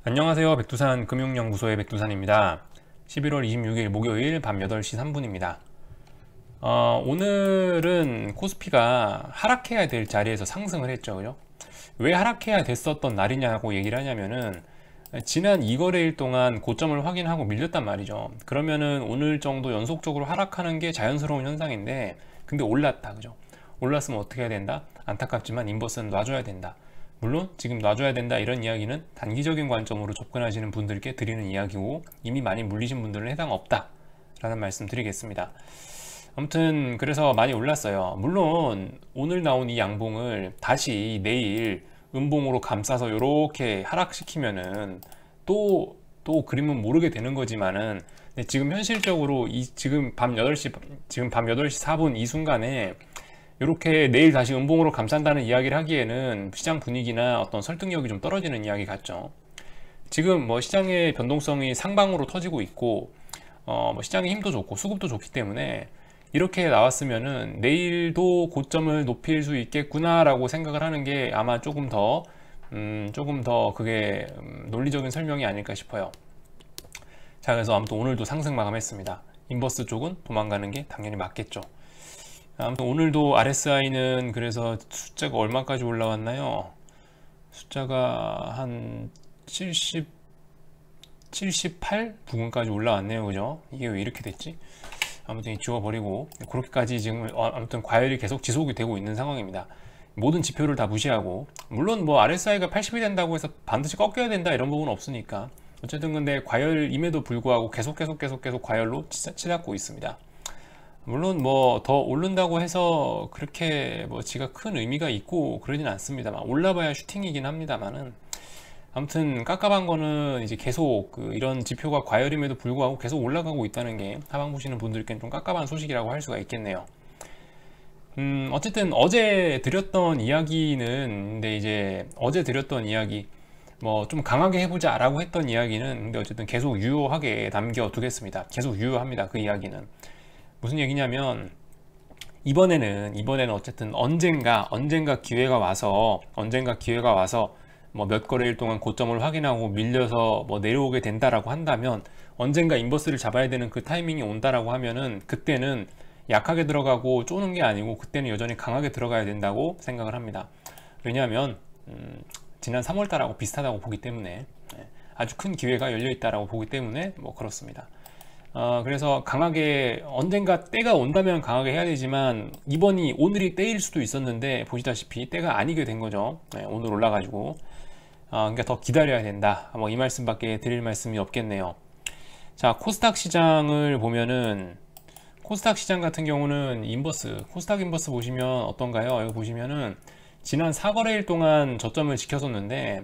안녕하세요. 백두산 금융연구소의 백두산입니다. 11월 26일 목요일 밤 8시 3분입니다. 오늘은 코스피가 하락해야 될 자리에서 상승을 했죠. 그죠? 왜 하락해야 됐었던 날이냐고 얘기를 하냐면은 지난 2거래일 동안 고점을 확인하고 밀렸단 말이죠. 그러면은 오늘 정도 연속적으로 하락하는 게 자연스러운 현상인데 근데 올랐다. 그죠? 올랐으면 어떻게 해야 된다? 안타깝지만 인버스는 놔줘야 된다. 물론 지금 놔줘야 된다 이런 이야기는 단기적인 관점으로 접근하시는 분들께 드리는 이야기고 이미 많이 물리신 분들은 해당 없다 라는 말씀 드리겠습니다. 아무튼 그래서 많이 올랐어요. 물론 오늘 나온 이 양봉을 다시 내일 음봉으로 감싸서 이렇게 하락시키면은 또 그림은 모르게 되는 거지만은 지금 현실적으로 지금 밤 8시 4분 이 순간에 이렇게 내일 다시 음봉으로 감싼다는 이야기를 하기에는 시장 분위기나 어떤 설득력이 좀 떨어지는 이야기 같죠. 지금 뭐 시장의 변동성이 상방으로 터지고 있고 뭐 시장의 힘도 좋고 수급도 좋기 때문에 이렇게 나왔으면은 내일도 고점을 높일 수 있겠구나라고 생각을 하는 게 아마 조금 더 그게 논리적인 설명이 아닐까 싶어요. 자, 그래서 아무튼 오늘도 상승 마감했습니다. 인버스 쪽은 도망가는 게 당연히 맞겠죠. 아무튼 오늘도 RSI는 그래서 숫자가 얼마까지 올라왔나요? 숫자가 한 78 부근까지 올라왔네요. 그죠? 이게 왜 이렇게 됐지? 아무튼 지워버리고 그렇게까지 지금 아무튼 과열이 계속 지속이 되고 있는 상황입니다. 모든 지표를 다 무시하고 물론 뭐 RSI가 80이 된다고 해서 반드시 꺾여야 된다 이런 부분은 없으니까 어쨌든 근데 과열임에도 불구하고 계속 과열로 치닫고 있습니다. 물론 뭐 더 오른다고 해서 그렇게 뭐 지가 큰 의미가 있고 그러진 않습니다만 올라봐야 슈팅이긴 합니다만은 아무튼 깝깝한 거는 이제 계속 이런 지표가 과열임에도 불구하고 계속 올라가고 있다는 게 하방 보시는 분들께는 좀 깝깝한 소식이라고 할 수가 있겠네요. 어쨌든 어제 드렸던 이야기는 근데 이제 어제 드렸던 이야기 뭐 좀 강하게 해보자 라고 했던 이야기는 근데 어쨌든 계속 유효하게 남겨두겠습니다. 계속 유효합니다. 그 이야기는 무슨 얘기냐면 이번에는 어쨌든 언젠가 기회가 와서 뭐 몇 거래일 동안 고점을 확인하고 밀려서 뭐 내려오게 된다라고 한다면 언젠가 인버스를 잡아야 되는 그 타이밍이 온다라고 하면은 그때는 약하게 들어가고 쪼는 게 아니고 그때는 여전히 강하게 들어가야 된다고 생각을 합니다. 왜냐하면 지난 3월달하고 비슷하다고 보기 때문에 아주 큰 기회가 열려 있다라고 보기 때문에 뭐 그렇습니다. 그래서 강하게 언젠가 때가 온다면 강하게 해야 되지만 오늘이 때일 수도 있었는데 보시다시피 때가 아니게 된 거죠. 오늘 올라가지고 그러니까 더 기다려야 된다. 뭐 이 말씀밖에 드릴 말씀이 없겠네요. 자, 코스닥 시장을 보면은 코스닥 시장 같은 경우는 코스닥 인버스 보시면 어떤가요? 여기 보시면은 지난 4거래일 동안 저점을 지켰었는데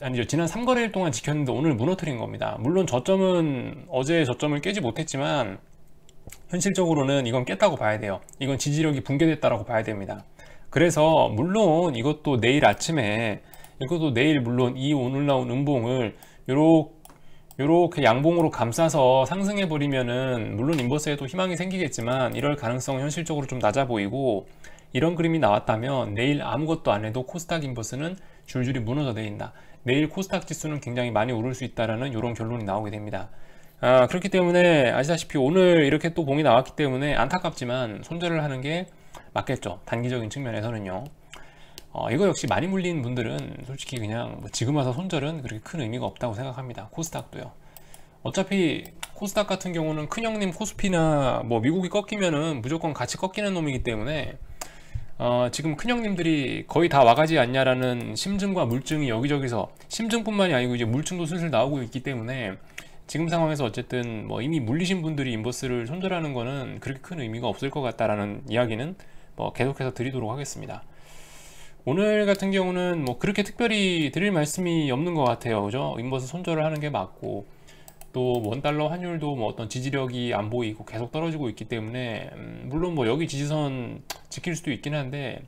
아니죠. 지난 3거래일 동안 지켰는데 오늘 무너뜨린 겁니다. 물론 저점은 어제 저점을 깨지 못했지만 현실적으로는 이건 깼다고 봐야 돼요. 이건 지지력이 붕괴됐다라고 봐야 됩니다. 그래서 물론 이것도 내일 물론 이 오늘 나온 음봉을 요렇게 양봉으로 감싸서 상승해 버리면은 물론 인버스에도 희망이 생기겠지만 이럴 가능성은 현실적으로 좀 낮아 보이고 이런 그림이 나왔다면 내일 아무것도 안 해도 코스닥 인버스는 줄줄이 무너져 내린다. 내일 코스닥 지수는 굉장히 많이 오를 수 있다라는 이런 결론이 나오게 됩니다. 그렇기 때문에 아시다시피 오늘 이렇게 또 봉이 나왔기 때문에 안타깝지만 손절을 하는 게 맞겠죠. 단기적인 측면에서는요. 이거 역시 많이 물린 분들은 솔직히 그냥 뭐 지금 와서 손절은 그렇게 큰 의미가 없다고 생각합니다. 코스닥도요. 어차피 코스닥 같은 경우는 큰형님 코스피나 뭐 미국이 꺾이면은 무조건 같이 꺾이는 놈이기 때문에 지금 큰형님들이 거의 다 와가지 않냐라는 심증과 물증이 여기저기서 심증뿐만이 아니고 이제 물증도 슬슬 나오고 있기 때문에 지금 상황에서 어쨌든 뭐 이미 물리신 분들이 인버스를 손절하는 거는 그렇게 큰 의미가 없을 것 같다라는 이야기는 뭐 계속해서 드리도록 하겠습니다. 오늘 같은 경우는 뭐 그렇게 특별히 드릴 말씀이 없는 것 같아요. 그죠? 인버스 손절을 하는 게 맞고 또 원달러 환율도 뭐 어떤 지지력이 안 보이고 계속 떨어지고 있기 때문에 물론 뭐 여기 지지선 지킬 수도 있긴 한데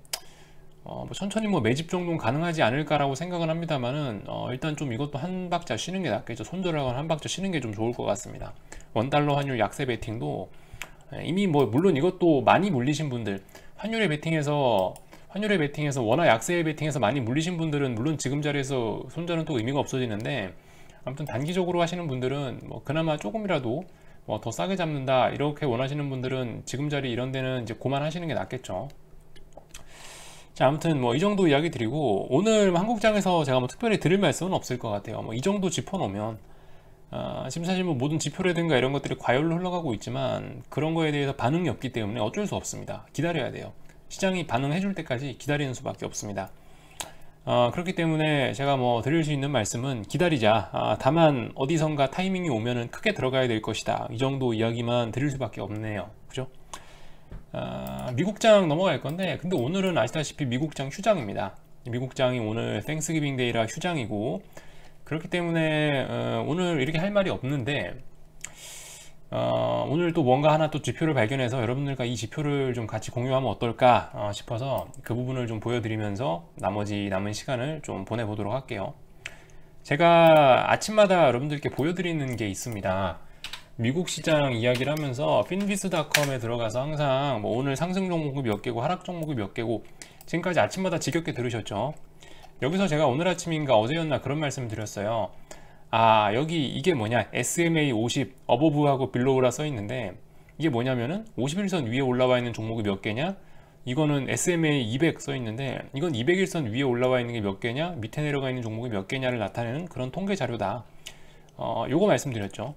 뭐 천천히 뭐 매집 정도는 가능하지 않을까라고 생각은 합니다만은 일단 좀 이것도 한 박자 쉬는 게 낫겠죠. 손절하거나 한 박자 쉬는 게 좀 좋을 것 같습니다. 원달러 환율 약세 베팅도 이미 뭐 물론 이것도 많이 물리신 분들 환율에 베팅해서 환율에 베팅해서 워낙 약세에 베팅해서 많이 물리신 분들은 물론 지금 자리에서 손절은 또 의미가 없어지는데, 아무튼 단기적으로 하시는 분들은 뭐 그나마 조금이라도 뭐 더 싸게 잡는다 이렇게 원하시는 분들은 지금 자리 이런 데는 이제 고만하시는 게 낫겠죠. 자, 아무튼 뭐 이 정도 이야기 드리고, 오늘 한국장에서 제가 뭐 특별히 드릴 말씀은 없을 것 같아요. 뭐 이 정도 짚어놓으면 지금 사실 뭐 모든 지표라든가 이런 것들이 과열로 흘러가고 있지만 그런 거에 대해서 반응이 없기 때문에 어쩔 수 없습니다. 기다려야 돼요. 시장이 반응해 줄 때까지 기다리는 수밖에 없습니다. 그렇기 때문에 제가 뭐 드릴 수 있는 말씀은 기다리자. 다만 어디선가 타이밍이 오면은 크게 들어가야 될 것이다. 이 정도 이야기만 드릴 수밖에 없네요. 그죠? 미국장 넘어갈 건데, 근데 오늘은 아시다시피 미국장 휴장입니다. 미국장이 오늘 땡스기빙 데이라 휴장이고, 그렇기 때문에 오늘 이렇게 할 말이 없는데, 오늘 또 뭔가 하나 또 지표를 발견해서 여러분들과 이 지표를 좀 같이 공유하면 어떨까 싶어서 그 부분을 좀 보여드리면서 나머지 남은 시간을 좀 보내보도록 할게요. 제가 아침마다 여러분들께 보여드리는 게 있습니다. 미국 시장 이야기를 하면서 finviz.com에 들어가서 항상 뭐 오늘 상승 종목이 몇 개고 하락 종목이 몇 개고, 지금까지 아침마다 지겹게 들으셨죠. 여기서 제가 오늘 아침인가 어제였나 그런 말씀을 드렸어요. 여기 이게 뭐냐, SMA 50 어버브하고 빌로우라 써 있는데, 이게 뭐냐면은 51선 위에 올라와 있는 종목이 몇 개냐, 이거는 SMA 200 써 있는데 이건 201선 위에 올라와 있는 게 몇 개냐, 밑에 내려가 있는 종목이 몇 개냐를 나타내는 그런 통계 자료다. 요거 말씀드렸죠.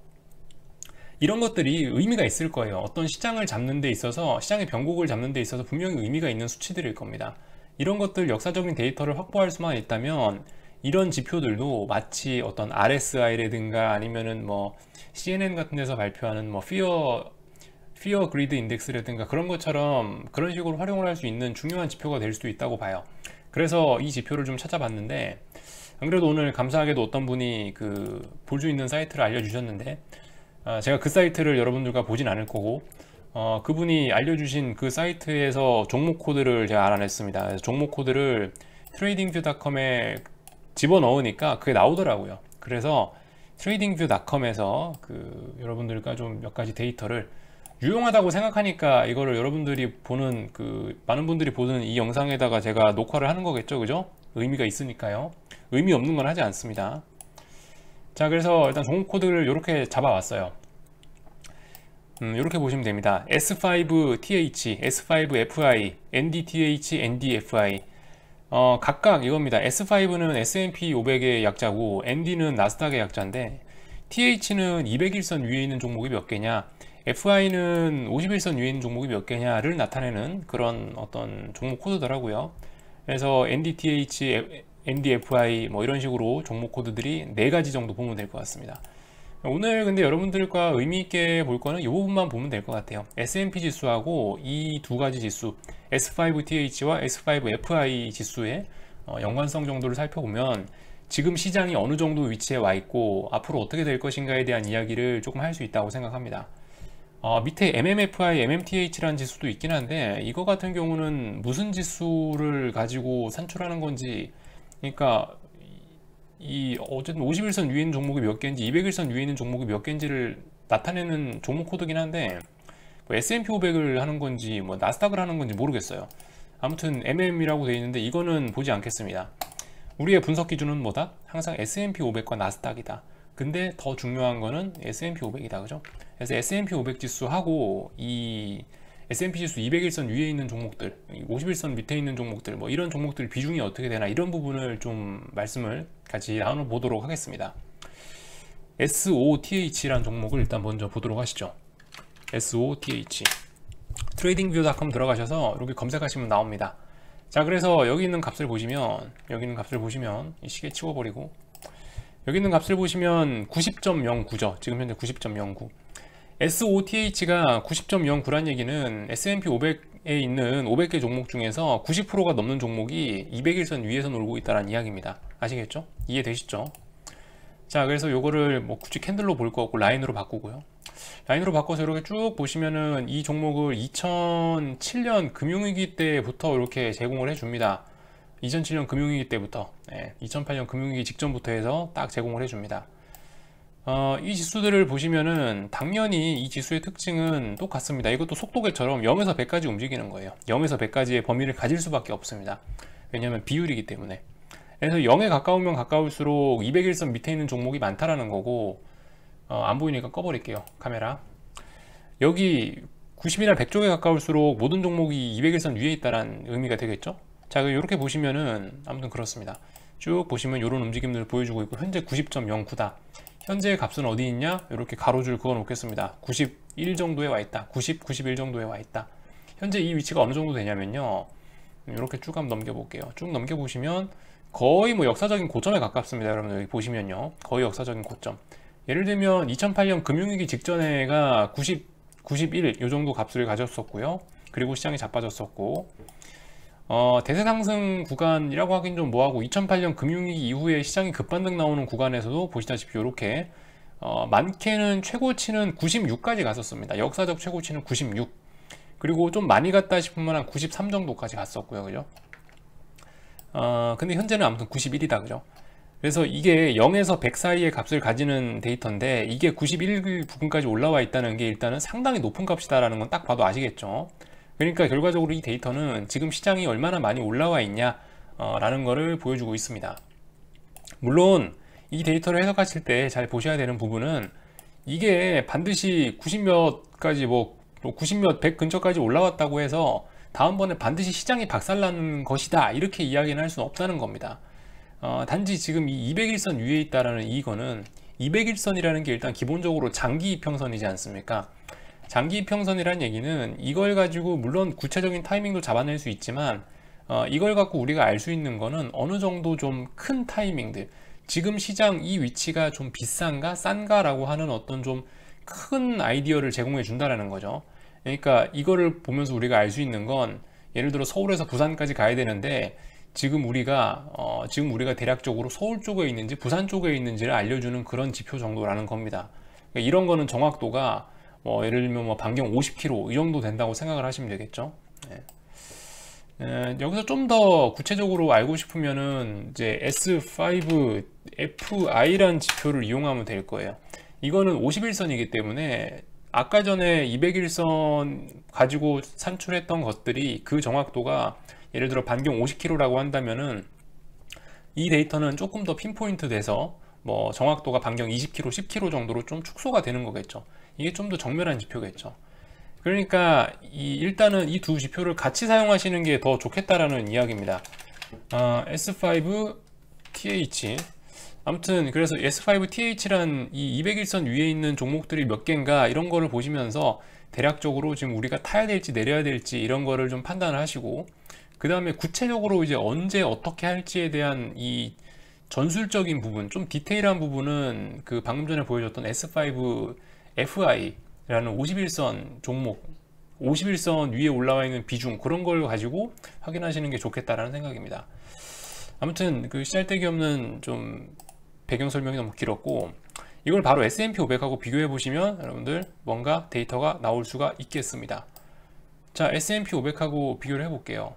이런 것들이 의미가 있을 거예요. 어떤 시장을 잡는 데 있어서, 시장의 변곡을 잡는 데 있어서 분명히 의미가 있는 수치들일 겁니다. 이런 것들 역사적인 데이터를 확보할 수만 있다면 이런 지표들도 마치 어떤 RSI라든가 아니면은 뭐 CNN 같은 데서 발표하는 뭐 Fear Grid Index라든가 그런 것처럼 그런 식으로 활용을 할 수 있는 중요한 지표가 될 수도 있다고 봐요. 그래서 이 지표를 좀 찾아봤는데, 안 그래도 오늘 감사하게도 어떤 분이 그 볼 수 있는 사이트를 알려주셨는데, 제가 그 사이트를 여러분들과 보진 않을 거고, 그분이 알려주신 그 사이트에서 종목 코드를 제가 알아냈습니다. 그래서 종목 코드를 tradingview.com에 집어넣으니까 그게 나오더라고요. 그래서 tradingview.com에서 그 여러분들과 좀 몇 가지 데이터를 유용하다고 생각하니까 이거를 여러분들이 보는, 그 많은 분들이 보는 이 영상에다가 제가 녹화를 하는 거겠죠. 그죠? 의미가 있으니까요. 의미 없는 건 하지 않습니다. 자, 그래서 일단 종목 코드를 이렇게 잡아왔어요. 이렇게 보시면 됩니다. S5TH, S5FI, NDTH, NDFI. 각각 이겁니다. S5는 S&P 500의 약자고, ND는 나스닥의 약자인데, TH는 200일선 위에 있는 종목이 몇 개냐, FI는 51선 위에 있는 종목이 몇 개냐를 나타내는 그런 어떤 종목 코드더라고요. 그래서 NDTH, NDFI 뭐 이런 식으로 종목 코드들이 4가지 정도 보면 될 것 같습니다. 오늘 근데 여러분들과 의미 있게 볼 거는 이 부분만 보면 될 것 같아요. S&P 지수하고 이 2가지 지수, S5TH와 S5FI 지수의 연관성 정도를 살펴보면 지금 시장이 어느 정도 위치에 와 있고 앞으로 어떻게 될 것인가에 대한 이야기를 조금 할 수 있다고 생각합니다. 밑에 MMFI, MMTH라는 지수도 있긴 한데, 이거 같은 경우는 무슨 지수를 가지고 산출하는 건지, 그러니까 어쨌든 51선 위에 있는 종목이 몇 개인지 200일선 위에 있는 종목이 몇 개인지를 나타내는 종목 코드긴 한데, 뭐 S&P 500을 하는 건지 뭐 나스닥을 하는 건지 모르겠어요. 아무튼 MM이라고 되어 있는데 이거는 보지 않겠습니다. 우리의 분석 기준은 뭐다? 항상 S&P 500과 나스닥이다. 근데 더 중요한 거는 S&P 500이다. 그죠? 그래서 S&P 500 지수하고 이 S&P 지수 200일선 위에 있는 종목들, 51선 밑에 있는 종목들, 뭐 이런 종목들 비중이 어떻게 되나, 이런 부분을 좀 말씀을 같이 나눠보도록 하겠습니다. SOTH라는 종목을 일단 먼저 보도록 하시죠. SOTH. tradingview.com 들어가셔서 이렇게 검색하시면 나옵니다. 자, 그래서 여기 있는 값을 보시면, 이 시계 치워버리고, 여기 있는 값을 보시면 90.09죠. 지금 현재 90.09. SOTH가 90.09란 얘기는 S&P 500에 있는 500개 종목 중에서 90%가 넘는 종목이 200일선 위에서 놀고 있다는 이야기입니다. 아시겠죠? 이해되시죠? 자, 그래서 요거를 뭐 굳이 캔들로 볼 거 없고 라인으로 바꾸고요. 라인으로 바꿔서 이렇게 쭉 보시면은 이 종목을 2007년 금융위기 때부터 이렇게 제공을 해줍니다. 2007년 금융위기 때부터, 2008년 금융위기 직전부터 해서 딱 제공을 해줍니다. 이 지수들을 보시면은 당연히 이 지수의 특징은 똑같습니다. 이것도 속도계처럼 0에서 100까지 움직이는 거예요. 0에서 100까지의 범위를 가질 수밖에 없습니다. 왜냐하면 비율이기 때문에. 그래서 0에 가까우면 가까울수록 200일선 밑에 있는 종목이 많다라는 거고, 안 보이니까 꺼버릴게요. 카메라. 여기 90이나 100쪽에 가까울수록 모든 종목이 200일선 위에 있다는 의미가 되겠죠. 자, 이렇게 보시면은 아무튼 그렇습니다. 쭉 보시면 이런 움직임들을 보여주고 있고, 현재 90.09다. 현재 값은 어디 있냐? 이렇게 가로줄 그어 놓겠습니다. 91 정도에 와 있다. 90, 91 정도에 와 있다. 현재 이 위치가 어느 정도 되냐면요, 이렇게 쭉 한번 넘겨볼게요. 쭉 넘겨보시면 거의 뭐 역사적인 고점에 가깝습니다. 여러분들 여기 보시면요, 거의 역사적인 고점. 예를 들면 2008년 금융위기 직전에가 90, 91 이 정도 값을 가졌었고요. 그리고 시장이 자빠졌었고, 대세 상승 구간이라고 하긴 좀 뭐하고, 2008년 금융위기 이후에 시장이 급반등 나오는 구간에서도 보시다시피 이렇게 많게는 최고치는 96까지 갔었습니다. 역사적 최고치는 96. 그리고 좀 많이 갔다 싶으면 한 93 정도까지 갔었고요. 그죠? 근데 현재는 아무튼 91이다. 그죠? 그래서 이게 0에서 100 사이의 값을 가지는 데이터인데, 이게 91 부근까지 올라와 있다는 게 일단은 상당히 높은 값이다라는 건 딱 봐도 아시겠죠? 그러니까 결과적으로 이 데이터는 지금 시장이 얼마나 많이 올라와 있냐 라는 거를 보여주고 있습니다. 물론 이 데이터를 해석하실 때 잘 보셔야 되는 부분은, 이게 반드시 90몇까지 90몇 100 근처까지 올라왔다고 해서 다음번에 반드시 시장이 박살나는 것이다 이렇게 이야기는 할 수는 없다는 겁니다. 단지 지금 이 200일선 위에 있다라는 이거는, 200일선이라는 게 일단 기본적으로 장기 이평선이지 않습니까? 장기 이평선이라는 얘기는 이걸 가지고 물론 구체적인 타이밍도 잡아낼 수 있지만, 이걸 갖고 우리가 알 수 있는 거는 어느 정도 좀 큰 타이밍들, 지금 시장 이 위치가 좀 비싼가 싼가 라고 하는 어떤 좀 큰 아이디어를 제공해 준다라는 거죠. 그러니까 이거를 보면서 우리가 알 수 있는 건, 예를 들어 서울에서 부산까지 가야 되는데 지금 우리가 대략적으로 서울 쪽에 있는지 부산 쪽에 있는지를 알려주는 그런 지표 정도라는 겁니다. 그러니까 이런 거는 정확도가 예를 들면 반경 50km 이 정도 된다고 생각을 하시면 되겠죠. 네. 여기서 좀 더 구체적으로 알고 싶으면은 이제 S5FI라는 지표를 이용하면 될 거예요. 이거는 51선이기 때문에 아까 전에 200일선 가지고 산출했던 것들이 그 정확도가 예를 들어 반경 50km라고 한다면은, 이 데이터는 조금 더 핀포인트 돼서 정확도가 반경 20km, 10km 정도로 좀 축소가 되는 거겠죠. 이게 좀 더 정밀한 지표겠죠. 그러니까 일단은 이 두 지표를 같이 사용하시는 게 더 좋겠다라는 이야기입니다. S5TH, 아무튼 그래서 S5TH란 이 200일선 위에 있는 종목들이 몇 개인가 이런 거를 보시면서 대략적으로 지금 우리가 타야 될지 내려야 될지 이런 거를 좀 판단을 하시고, 그 다음에 구체적으로 이제 언제 어떻게 할지에 대한 이 전술적인 부분, 좀 디테일한 부분은 그 방금 전에 보여줬던 S5FI라는 51선 종목, 51선 위에 올라와 있는 비중, 그런 걸 가지고 확인하시는 게 좋겠다라는 생각입니다. 아무튼 그 시잘데기 없는 좀 배경 설명이 너무 길었고, 이걸 바로 S&P 500하고 비교해 보시면 여러분들 뭔가 데이터가 나올 수가 있겠습니다. 자, S&P 500하고 비교를 해볼게요.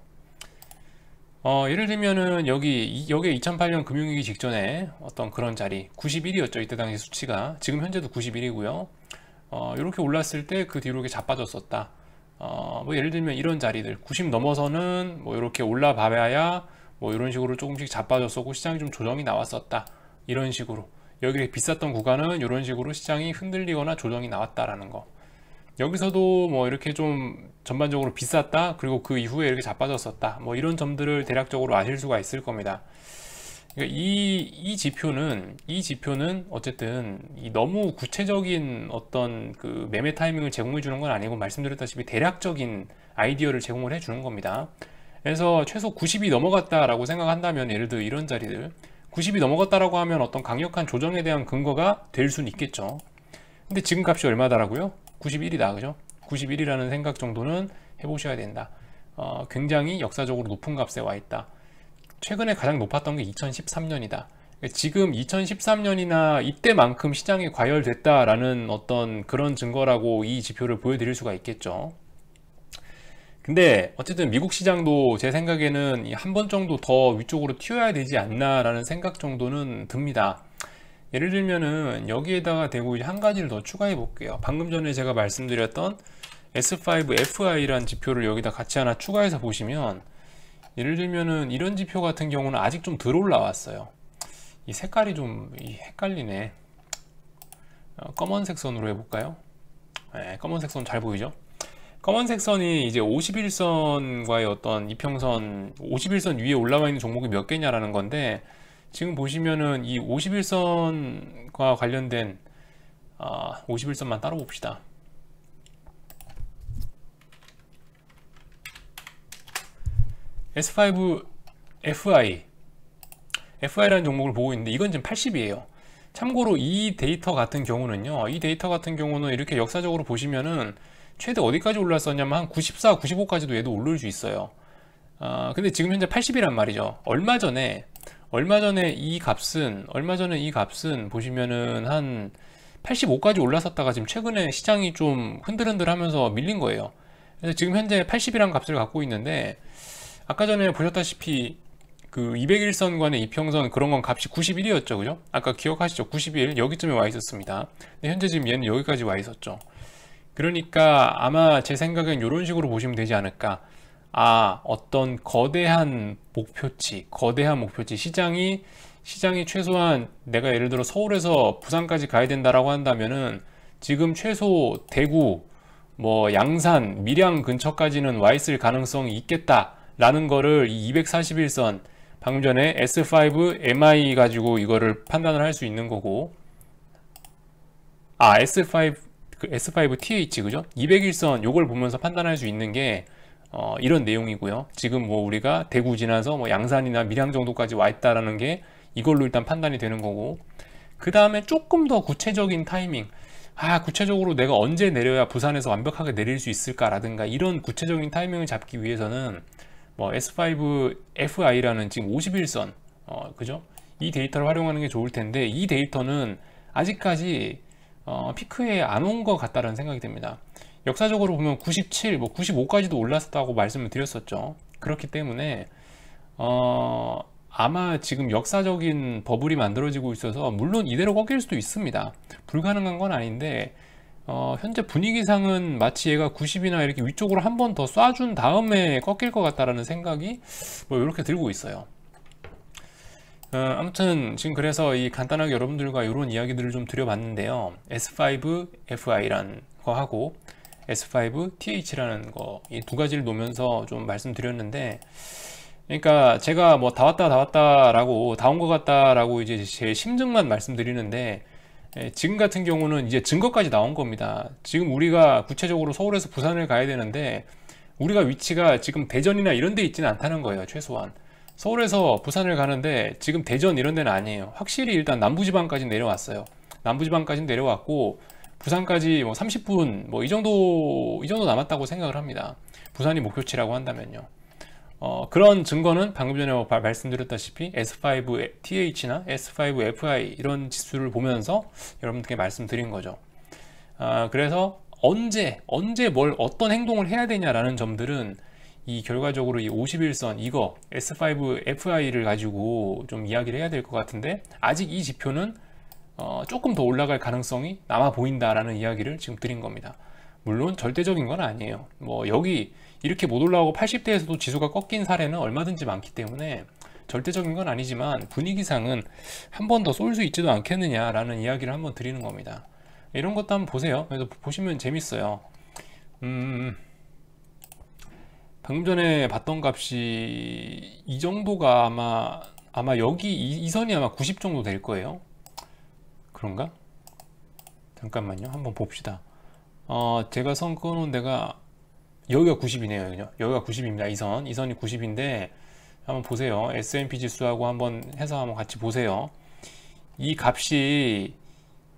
예를 들면은 여기에 2008년 금융위기 직전에 어떤 그런 자리 91이었죠. 이때 당시 수치가. 지금 현재도 91이고요. 이렇게 올랐을 때 그 뒤로 이렇게 자빠졌었다. 예를 들면 이런 자리들 90 넘어서는 이렇게 올라봐야 이런 식으로 조금씩 자빠졌었고 시장이 좀 조정이 나왔었다. 이런 식으로 여기 비쌌던 구간은 이런 식으로 시장이 흔들리거나 조정이 나왔다라는 거. 여기서도 이렇게 좀 전반적으로 비쌌다, 그리고 그 이후에 이렇게 자빠졌었다, 이런 점들을 대략적으로 아실 수가 있을 겁니다. 그러니까 이 지표는 어쨌든 너무 구체적인 어떤 그 매매 타이밍을 제공해 주는 건 아니고, 말씀드렸다시피 대략적인 아이디어를 제공을 해 주는 겁니다. 그래서 최소 90이 넘어갔다라고 생각한다면, 예를 들어 이런 자리들 90이 넘어갔다라고 하면 어떤 강력한 조정에 대한 근거가 될 수는 있겠죠. 근데 지금 값이 얼마다라고요? 91이다. 그죠? 91이라는 생각 정도는 해보셔야 된다. 굉장히 역사적으로 높은 값에 와 있다. 최근에 가장 높았던 게 2013년이다. 지금 2013년이나 이때만큼 시장이 과열됐다라는 어떤 그런 증거라고 이 지표를 보여드릴 수가 있겠죠. 근데 어쨌든 미국 시장도 제 생각에는 한 번 정도 더 위쪽으로 튀어야 되지 않나 라는 생각 정도는 듭니다. 예를 들면은 여기에다가 대고 이제 한 가지를 더 추가해 볼게요. 방금 전에 제가 말씀드렸던 S5FI라는 지표를 여기다 같이 하나 추가해서 보시면, 예를 들면은 이런 지표 같은 경우는 아직 좀 덜 올라왔어요. 이 색깔이 좀 헷갈리네. 검은색 선으로 해볼까요? 네, 검은색 선 잘 보이죠? 검은색 선이 이제 51선과의 어떤 이평선, 51선 위에 올라와 있는 종목이 몇 개냐라는 건데, 지금 보시면은 이 51선과 관련된 51선만 따로 봅시다. S5FI라는 종목을 보고 있는데 이건 지금 80이에요. 참고로 이 데이터 같은 경우는요, 이 데이터 같은 경우는 이렇게 역사적으로 보시면은 최대 어디까지 올랐었냐면 한 94, 95까지도 얘도 오를 수 있어요. 근데 지금 현재 80이란 말이죠. 얼마 전에 이 값은 보시면은 한 85까지 올랐었다가 지금 최근에 시장이 좀 흔들흔들 하면서 밀린 거예요. 그래서 지금 현재 80이란 값을 갖고 있는데, 아까 전에 보셨다시피 그 201선관의 이평선 그런 건 값이 91이었죠. 그죠? 아까 기억하시죠? 91 여기쯤에 와 있었습니다. 근데 현재 지금 얘는 여기까지 와 있었죠. 그러니까 아마 제 생각엔 이런 식으로 보시면 되지 않을까. 어떤 거대한 목표치, 시장이 최소한 내가 예를 들어 서울에서 부산까지 가야 된다라고 한다면은 지금 최소 대구, 뭐 양산, 밀양 근처까지는 와 있을 가능성이 있겠다라는 거를 이 241선, 방금 전에 S5MI 가지고 이거를 판단을 할 수 있는 거고, S5TH, 그죠? 201선 요걸 보면서 판단할 수 있는 게 이런 내용이고요. 지금 뭐 우리가 대구 지나서 뭐 양산이나 밀양 정도까지 와 있다라는 게 이걸로 일단 판단이 되는 거고, 그 다음에 조금 더 구체적인 타이밍, 구체적으로 내가 언제 내려야 부산에서 완벽하게 내릴 수 있을까라든가 이런 구체적인 타이밍을 잡기 위해서는 뭐 S5FI라는 지금 51선, 그죠? 이 데이터를 활용하는 게 좋을 텐데, 이 데이터는 아직까지 피크에 안 온 것 같다는 생각이 듭니다. 역사적으로 보면 97, 뭐 95까지도 올랐다고 말씀을 드렸었죠. 그렇기 때문에 아마 지금 역사적인 버블이 만들어지고 있어서, 물론 이대로 꺾일 수도 있습니다. 불가능한 건 아닌데, 현재 분위기상은 마치 얘가 90이나 이렇게 위쪽으로 한 번 더 쏴준 다음에 꺾일 것 같다라는 생각이 뭐 이렇게 들고 있어요. 아무튼 지금 그래서 이 간단하게 여러분들과 이런 이야기들을 좀 드려봤는데요. S5FI라는 거 하고 S5TH라는 거, 이 두 가지를 놓으면서 좀 말씀드렸는데, 그러니까 제가 뭐 다 왔다라고, 다 온 것 같다라고 이제 제 심증만 말씀드리는데, 지금 같은 경우는 이제 증거까지 나온 겁니다. 지금 우리가 구체적으로 서울에서 부산을 가야 되는데, 우리가 위치가 지금 대전이나 이런 데 있지는 않다는 거예요. 최소한 서울에서 부산을 가는데 지금 대전 이런 데는 아니에요. 확실히 일단 남부지방까지 내려왔어요. 남부지방까지 내려왔고, 부산까지 뭐 30분 뭐 이 정도 남았다고 생각을 합니다. 부산이 목표치라고 한다면요. 그런 증거는 방금 전에 말씀드렸다시피 S5TH나 S5FI 이런 지수를 보면서 여러분들께 말씀드린 거죠. 그래서 언제 어떤 행동을 해야 되냐라는 점들은 이 결과적으로 이 51선 이거 S5FI를 가지고 좀 이야기를 해야 될 것 같은데, 아직 이 지표는 조금 더 올라갈 가능성이 남아 보인다라는 이야기를 지금 드린 겁니다. 물론 절대적인 건 아니에요. 뭐 여기 이렇게 못 올라오고 80대에서도 지수가 꺾인 사례는 얼마든지 많기 때문에 절대적인 건 아니지만, 분위기상은 한 번 더 쏠 수 있지도 않겠느냐라는 이야기를 한번 드리는 겁니다. 이런 것도 한번 보세요. 그래서 보시면 재밌어요. 방금 전에 봤던 값이 이 정도가 아마 여기 이 선이 아마 90 정도 될 거예요. 그런가? 잠깐만요. 한번 봅시다. 제가 선 끊은 데가 여기가 90이네요. 여기가 90입니다. 이 선이 90인데 한번 보세요. S&P 지수하고 한번 해서 한번 같이 보세요. 이 값이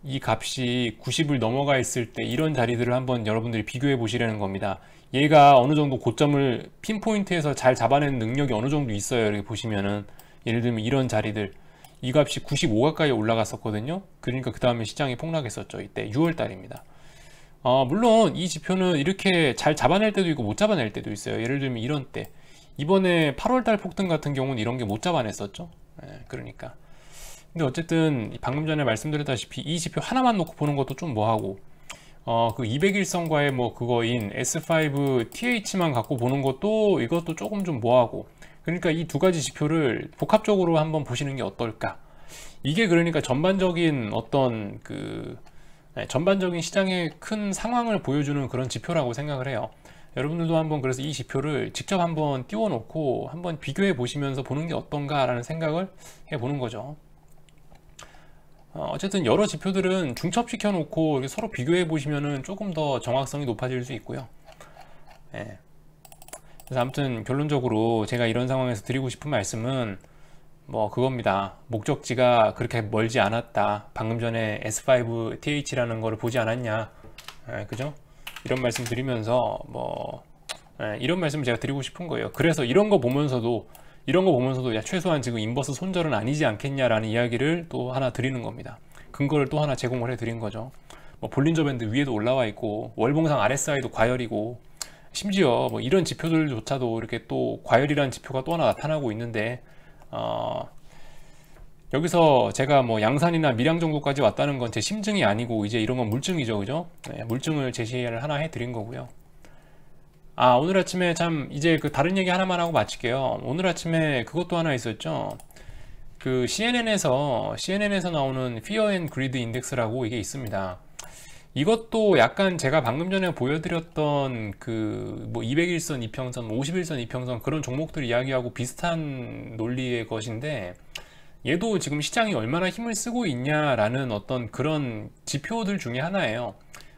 90을 넘어가 있을 때 이런 자리들을 한번 여러분들이 비교해 보시려는 겁니다. 얘가 어느 정도 고점을 핀포인트에서 잘 잡아내는 능력이 어느 정도 있어요. 이렇게 보시면은, 예를 들면 이런 자리들, 이 값이 95 가까이 올라갔었거든요. 그러니까 그 다음에 시장이 폭락했었죠. 이때 6월 달입니다. 물론 이 지표는 이렇게 잘 잡아낼 때도 있고 못 잡아낼 때도 있어요. 예를 들면 이런 때, 이번에 8월달 폭등 같은 경우는 이런 게 못 잡아냈었죠. 그러니까 근데 어쨌든 방금 전에 말씀드렸다시피 이 지표 하나만 놓고 보는 것도 좀 뭐하고, 그 200일선과의 뭐 그거인 S5 TH만 갖고 보는 것도 이것도 조금 좀 뭐하고. 그러니까 이 두 가지 지표를 복합적으로 한번 보시는 게 어떨까. 이게 그러니까 전반적인 어떤 전반적인 시장의 큰 상황을 보여주는 그런 지표라고 생각을 해요. 여러분들도 한번 그래서 이 지표를 직접 한번 띄워 놓고 한번 비교해 보시면서 보는 게 어떤가 라는 생각을 해 보는 거죠. 어쨌든 여러 지표들은 중첩시켜 놓고 서로 비교해 보시면은 조금 더 정확성이 높아질 수 있고요. 예. 그래서 아무튼 결론적으로 제가 이런 상황에서 드리고 싶은 말씀은 뭐 그겁니다. 목적지가 그렇게 멀지 않았다. 방금 전에 S5 TH라는 거를 보지 않았냐. 그죠? 이런 말씀 드리면서 이런 말씀을 제가 드리고 싶은 거예요. 그래서 이런 거 보면서도 야, 최소한 지금 인버스 손절은 아니지 않겠냐라는 이야기를 또 하나 드리는 겁니다. 근거를 또 하나 제공을 해 드린 거죠. 뭐 볼린저 밴드 위에도 올라와 있고 월봉상 RSI도 과열이고, 심지어 뭐 이런 지표들조차도 이렇게 또 과열이라는 지표가 또 하나 나타나고 있는데, 여기서 제가 뭐 양산이나 밀양 정도까지 왔다는 건 제 심증이 아니고 이제 이런 건 물증이죠, 그죠? 네, 물증을 제시를 하나 해드린 거고요. 오늘 아침에 참 이제 다른 얘기 하나만 하고 마칠게요. 오늘 아침에 그것도 하나 있었죠. 그 CNN에서 나오는 Fear and Greed 인덱스라고 이게 있습니다. 이것도 약간 제가 방금 전에 보여드렸던 뭐 200일선 이평선, 50일선 이평선 그런 종목들 이야기하고 비슷한 논리의 것인데, 얘도 지금 시장이 얼마나 힘을 쓰고 있냐라는 어떤 그런 지표들 중에 하나예요.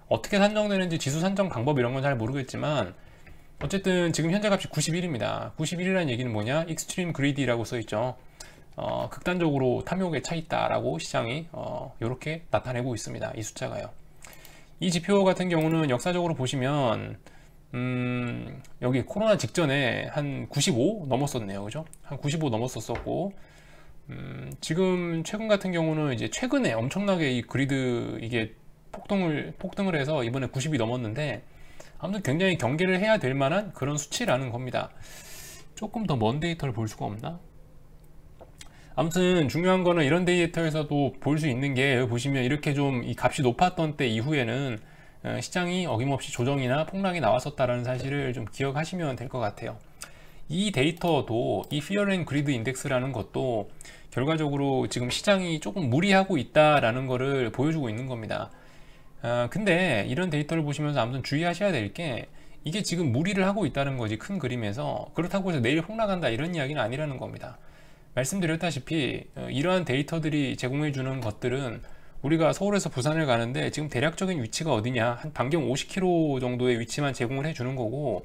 어떻게 산정되는지 지수 산정 방법 이런 건 잘 모르겠지만 어쨌든 지금 현재 값이 91입니다. 91이라는 얘기는 뭐냐? 익스트림 그리디라고 써있죠. 극단적으로 탐욕에 차 있다라고 시장이 이렇게 나타내고 있습니다. 이 숫자가요. 이 지표 같은 경우는 역사적으로 보시면 여기 코로나 직전에 한 95 넘었었네요. 그죠? 한 95 넘었었고, 지금 최근 같은 경우는 이제 최근에 엄청나게 이 그리드 이게 폭등을 해서 이번에 90이 넘었는데, 아무튼 굉장히 경계를 해야 될 만한 그런 수치라는 겁니다. 조금 더 먼 데이터를 볼 수가 없나? 아무튼 중요한 거는 이런 데이터에서도 볼 수 있는 게, 여기 보시면 이렇게 좀 이 값이 높았던 때 이후에는 시장이 어김없이 조정이나 폭락이 나왔었다는 사실을 좀 기억하시면 될 것 같아요. 이 데이터도, 이 Fear and Greed 인덱스라는 것도 결과적으로 지금 시장이 조금 무리하고 있다라는 거를 보여주고 있는 겁니다. 근데 이런 데이터를 보시면서 아무튼 주의하셔야 될 게, 이게 지금 무리를 하고 있다는 거지, 큰 그림에서. 그렇다고 해서 내일 폭락한다 이런 이야기는 아니라는 겁니다. 말씀드렸다시피 이러한 데이터들이 제공해 주는 것들은 우리가 서울에서 부산을 가는데 지금 대략적인 위치가 어디냐, 한 반경 50km 정도의 위치만 제공을 해 주는 거고,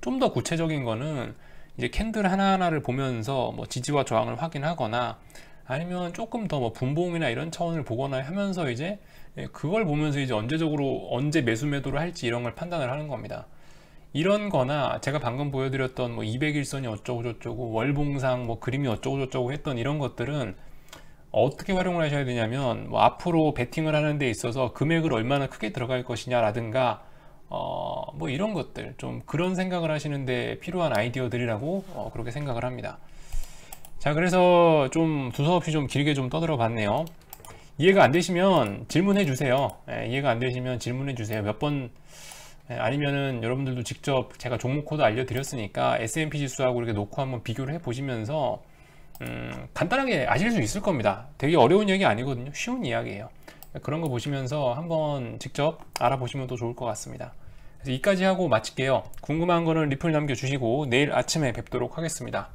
좀 더 구체적인 거는 이제 캔들 하나하나를 보면서 뭐 지지와 저항을 확인하거나, 아니면 조금 더 뭐 분봉이나 이런 차원을 보거나 하면서 이제 그걸 보면서 이제 언제 매수 매도를 할지 이런 걸 판단을 하는 겁니다. 이런 거나 제가 방금 보여드렸던 뭐 200일선이 어쩌고 저쩌고, 월봉상 뭐 그림이 어쩌고 저쩌고 했던 이런 것들은 어떻게 활용을 하셔야 되냐면, 뭐 앞으로 베팅을 하는 데 있어서 금액을 얼마나 크게 들어갈 것이냐 라든가, 뭐 이런 것들, 좀 그런 생각을 하시는데 필요한 아이디어들이라고 그렇게 생각을 합니다. 자, 그래서 좀 두서없이 좀 길게 좀 떠들어 봤네요. 이해가 안 되시면 질문해 주세요. 이해가 안 되시면 질문해 주세요. 몇 번, 아니면은 여러분들도 직접 제가 종목 코드 알려드렸으니까 S&P 지수하고 이렇게 놓고 한번 비교를 해 보시면서 간단하게 아실 수 있을 겁니다. 되게 어려운 얘기 아니거든요. 쉬운 이야기예요. 그런 거 보시면서 한번 직접 알아보시면 더 좋을 것 같습니다. 그래서 이까지 하고 마칠게요. 궁금한 거는 리플 남겨주시고 내일 아침에 뵙도록 하겠습니다.